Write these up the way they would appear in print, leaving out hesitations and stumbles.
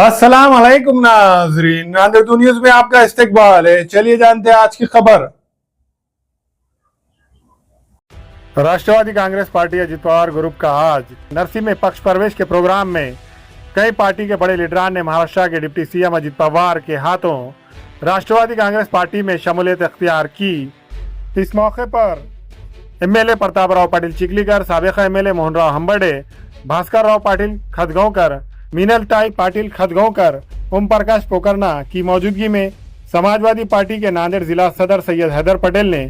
अस्सलाम वालेकुम नाजरीन, नादिर टू न्यूज में आपका इस्तकबाल है। चलिए जानते हैं आज की खबर। राष्ट्रवादी कांग्रेस पार्टी अजित पवार ग्रुप का आज नरसी में पक्ष प्रवेश के प्रोग्राम में कई पार्टी के बड़े लीडरान ने महाराष्ट्र के डिप्टी सीएम अजित पवार के हाथों राष्ट्रवादी कांग्रेस पार्टी में शमूलियत अख्तियार की। इस मौके पर एमएलए प्रतापराव पाटिल चिखलीकर, साबिका एमएलए मोहनराव हंबर्डे, भास्कर राव पाटिल खदगांवकर, मीनलताई पाटिल खदगांवकर, ओम प्रकाश पोकरना की मौजूदगी में समाजवादी पार्टी के नांदेड़ जिला सदर सैयद हैदर पटेल ने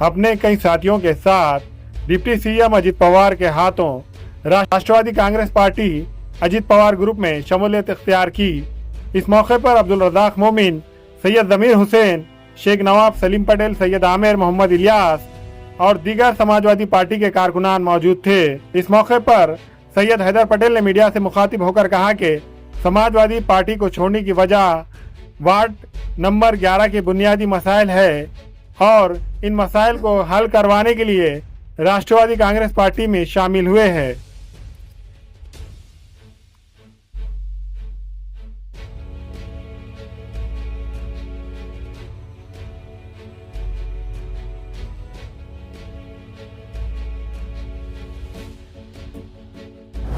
अपने कई साथियों के साथ डिप्टी सीएम अजित पवार के हाथों राष्ट्रवादी कांग्रेस पार्टी अजित पवार ग्रुप में शमूलियत इख्तियार की। इस मौके पर अब्दुल रज़ाक मोमिन, सैयद जमीर हुसैन, शेख नवाब सलीम पटेल, सैयद आमिर मोहम्मद इलियास और दीगर समाजवादी पार्टी के कारकुनान मौजूद थे। इस मौके पर सैयद हैदर पटेल ने मीडिया से मुखातिब होकर कहा कि समाजवादी पार्टी को छोड़ने की वजह वार्ड नंबर 11 के बुनियादी मसाइल है और इन मसाइल को हल करवाने के लिए राष्ट्रवादी कांग्रेस पार्टी में शामिल हुए हैं।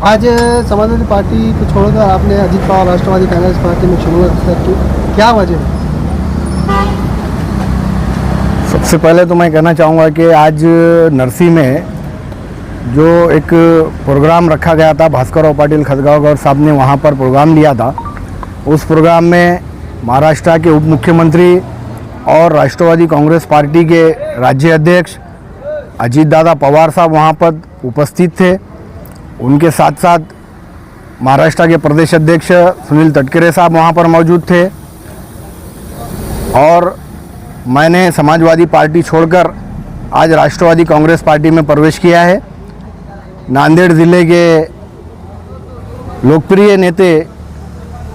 आज समाजवादी पार्टी को छोड़कर आपने अजित पवार राष्ट्रवादी कांग्रेस पार्टी में शमूलियत की, क्या वजह है? सबसे पहले तो मैं कहना चाहूँगा कि आज नरसी में जो एक प्रोग्राम रखा गया था, भास्कर पाटिल खदगांवकर साहब ने वहाँ पर प्रोग्राम लिया था। उस प्रोग्राम में महाराष्ट्र के उप मुख्यमंत्री और राष्ट्रवादी कांग्रेस पार्टी के राज्य अध्यक्ष अजीत दादा पवार साहब वहाँ पर उपस्थित थे। उनके साथ साथ महाराष्ट्र के प्रदेश अध्यक्ष सुनील तटकरे साहब वहाँ पर मौजूद थे और मैंने समाजवादी पार्टी छोड़कर आज राष्ट्रवादी कांग्रेस पार्टी में प्रवेश किया है। नांदेड़ ज़िले के लोकप्रिय नेते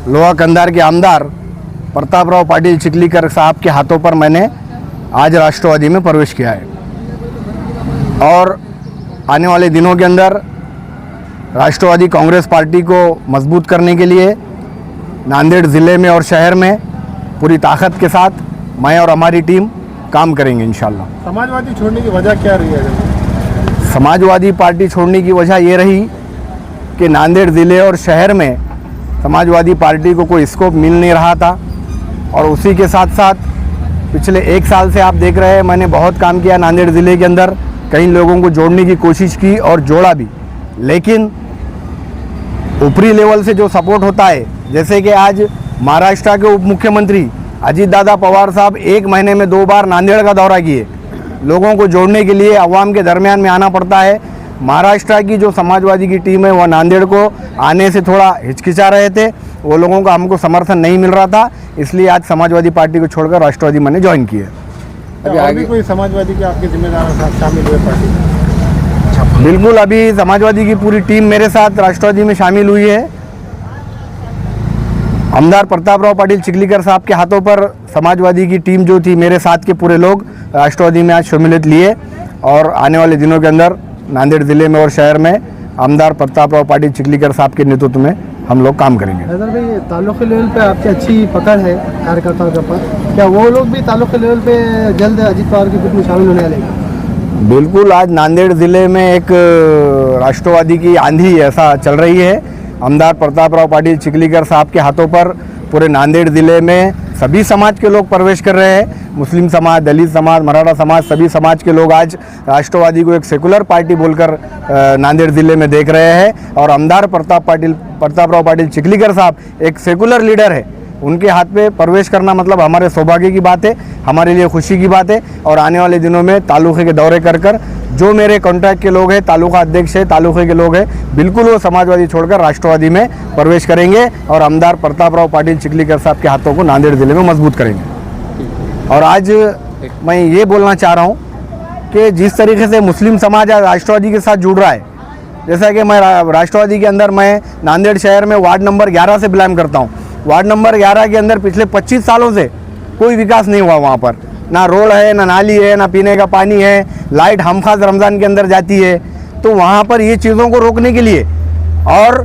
लोहा कंधार के आमदार प्रतापराव पाटिल चिखलीकर साहब के हाथों पर मैंने आज राष्ट्रवादी में प्रवेश किया है और आने वाले दिनों के अंदर राष्ट्रवादी कांग्रेस पार्टी को मजबूत करने के लिए नांदेड़ ज़िले में और शहर में पूरी ताकत के साथ मैं और हमारी टीम काम करेंगे इंशाल्लाह। समाजवादी छोड़ने की वजह क्या रही है? समाजवादी पार्टी छोड़ने की वजह ये रही कि नांदेड़ ज़िले और शहर में समाजवादी पार्टी को कोई स्कोप मिल नहीं रहा था और उसी के साथ साथ पिछले 1 साल से आप देख रहे हैं मैंने बहुत काम किया नांदेड़ ज़िले के अंदर, कई लोगों को जोड़ने की कोशिश की और जोड़ा भी, लेकिन ऊपरी लेवल से जो सपोर्ट होता है, जैसे कि आज महाराष्ट्र के उप मुख्यमंत्री अजीत दादा पवार साहब 1 महीने में 2 बार नांदेड़ का दौरा किए। लोगों को जोड़ने के लिए अवाम के दरमियान में आना पड़ता है। महाराष्ट्र की जो समाजवादी की टीम है वह नांदेड़ को आने से थोड़ा हिचकिचा रहे थे, वो लोगों का हमको समर्थन नहीं मिल रहा था, इसलिए आज समाजवादी पार्टी को छोड़कर राष्ट्रवादी मैंने ज्वाइन किया। अभी आगे कोई समाजवादी के आपके जिम्मेदार साथ शामिल हुए पार्टी? बिल्कुल, अभी समाजवादी की पूरी टीम मेरे साथ राष्ट्रवादी में शामिल हुई है। आमदार प्रतापराव पाटिल चिखलीकर साहब के हाथों पर समाजवादी की टीम जो थी, मेरे साथ के पूरे लोग राष्ट्रवादी में आज शमूलियत लिए और आने वाले दिनों के अंदर नांदेड़ ज़िले में और शहर में आमदार प्रतापराव पाटिल चिखलीकर साहब के नेतृत्व में हम लोग काम करेंगे। हैदर भाई, तालुके लेवल पे आपकी अच्छी पकड़ है कार्यकर्ताओं के पास, क्या वो लोग भी तालुके लेवल पे जल्द अजित पवार के ग्रुप में शामिल होने वाले? बिल्कुल, आज नांदेड़ ज़िले में एक राष्ट्रवादी की आंधी ऐसा चल रही है। आमदार प्रतापराव पाटिल चिखलीकर साहब के हाथों पर पूरे नांदेड़ ज़िले में सभी समाज के लोग प्रवेश कर रहे हैं। मुस्लिम समाज, दलित समाज, मराठा समाज, सभी समाज के लोग आज राष्ट्रवादी को एक सेकुलर पार्टी बोलकर नांदेड़ ज़िले में देख रहे हैं और आमदार प्रतापराव पाटिल चिखलीकर साहब एक सेकुलर लीडर है, उनके हाथ पे प्रवेश करना मतलब हमारे सौभाग्य की बात है, हमारे लिए खुशी की बात है। और आने वाले दिनों में तालुके के दौरे कर जो मेरे कॉन्टैक्ट के लोग हैं, तालुका अध्यक्ष है, तालुके के लोग हैं, बिल्कुल वो समाजवादी छोड़कर राष्ट्रवादी में प्रवेश करेंगे और आमदार प्रतापराव पाटिल चिखलीकर साहब के हाथों को नांदेड़ ज़िले में मजबूत करेंगे। और आज मैं ये बोलना चाह रहा हूँ कि जिस तरीके से मुस्लिम समाज आज राष्ट्रवादी के साथ जुड़ रहा है, जैसा कि मैं राष्ट्रवादी के अंदर मैं नांदेड़ शहर में वार्ड नंबर 11 से बिलोंग करता हूँ। वार्ड नंबर 11 के अंदर पिछले 25 सालों से कोई विकास नहीं हुआ। वहाँ पर ना रोड है, ना नाली है, ना पीने का पानी है, लाइट हमखास रमज़ान के अंदर जाती है। तो वहाँ पर ये चीज़ों को रोकने के लिए और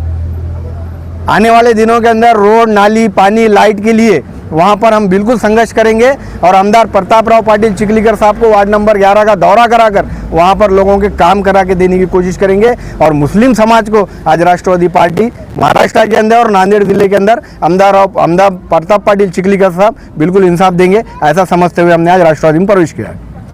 आने वाले दिनों के अंदर रोड, नाली, पानी, लाइट के लिए वहाँ पर हम बिल्कुल संघर्ष करेंगे और आमदार प्रतापराव पाटिल चिखलीकर साहब को वार्ड नंबर 11 का दौरा कराकर वहाँ पर लोगों के काम करा के देने की कोशिश करेंगे। और मुस्लिम समाज को आज राष्ट्रवादी पार्टी महाराष्ट्र के अंदर और नांदेड़ जिले के अंदर आमदार प्रताप पाटिल चिखलीकर साहब बिल्कुल इंसाफ देंगे, ऐसा समझते हुए हमने आज राष्ट्रवादी में प्रवेश किया है।